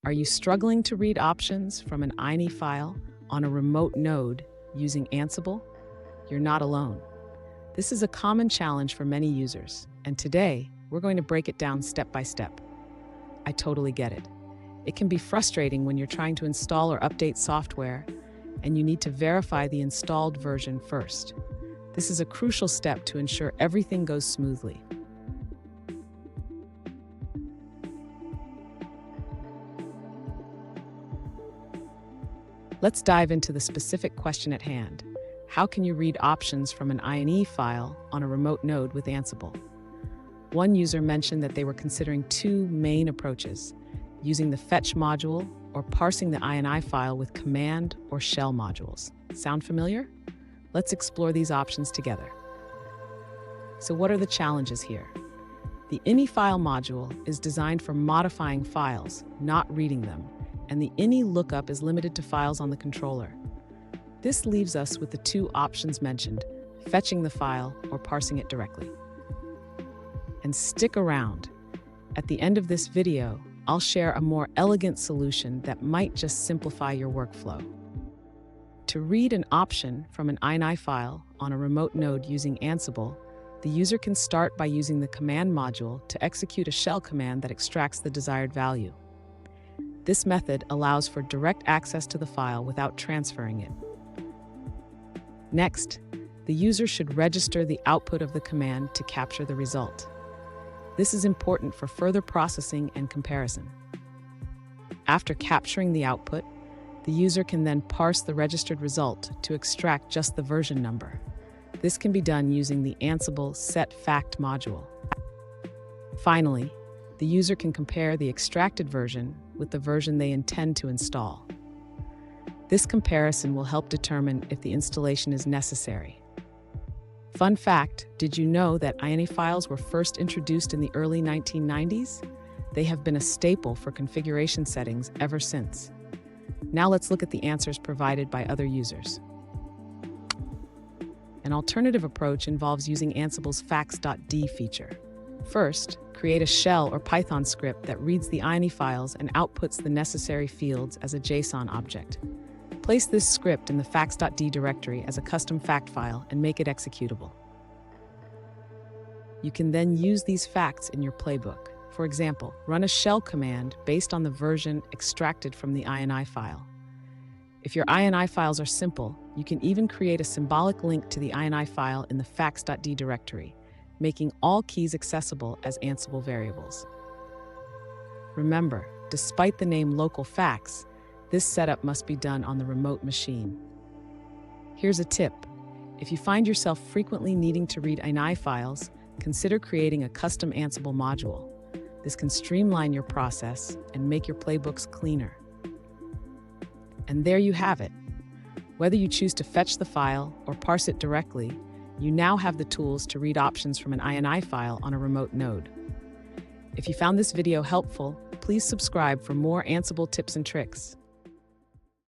Are you struggling to read options from an INI file on a remote node using Ansible? You're not alone. This is a common challenge for many users, and today we're going to break it down step by step. I totally get it. It can be frustrating when you're trying to install or update software, and you need to verify the installed version first. This is a crucial step to ensure everything goes smoothly. Let's dive into the specific question at hand. How can you read options from an INI file on a remote node with Ansible? One user mentioned that they were considering two main approaches, using the fetch module or parsing the INI file with command or shell modules. Sound familiar? Let's explore these options together. So what are the challenges here? The INI file module is designed for modifying files, not reading them, and the INI lookup is limited to files on the controller. This leaves us with the two options mentioned, fetching the file or parsing it directly. And stick around. At the end of this video, I'll share a more elegant solution that might just simplify your workflow. To read an option from an INI file on a remote node using Ansible, the user can start by using the command module to execute a shell command that extracts the desired value. This method allows for direct access to the file without transferring it. Next, the user should register the output of the command to capture the result. This is important for further processing and comparison. After capturing the output, the user can then parse the registered result to extract just the version number. This can be done using the Ansible setFact module. Finally, the user can compare the extracted version with the version they intend to install. This comparison will help determine if the installation is necessary. Fun fact, did you know that INI files were first introduced in the early 1990s? They have been a staple for configuration settings ever since. Now let's look at the answers provided by other users. An alternative approach involves using Ansible's facts.d feature. First, create a shell or Python script that reads the INI files and outputs the necessary fields as a JSON object. Place this script in the facts.d directory as a custom fact file and make it executable. You can then use these facts in your playbook. For example, run a shell command based on the version extracted from the INI file. If your INI files are simple, you can even create a symbolic link to the INI file in the facts.d directory, making all keys accessible as Ansible variables. Remember, despite the name local facts, this setup must be done on the remote machine. Here's a tip. If you find yourself frequently needing to read INI files, consider creating a custom Ansible module. This can streamline your process and make your playbooks cleaner. And there you have it. Whether you choose to fetch the file or parse it directly, you now have the tools to read options from an INI file on a remote node. If you found this video helpful, please subscribe for more Ansible tips and tricks.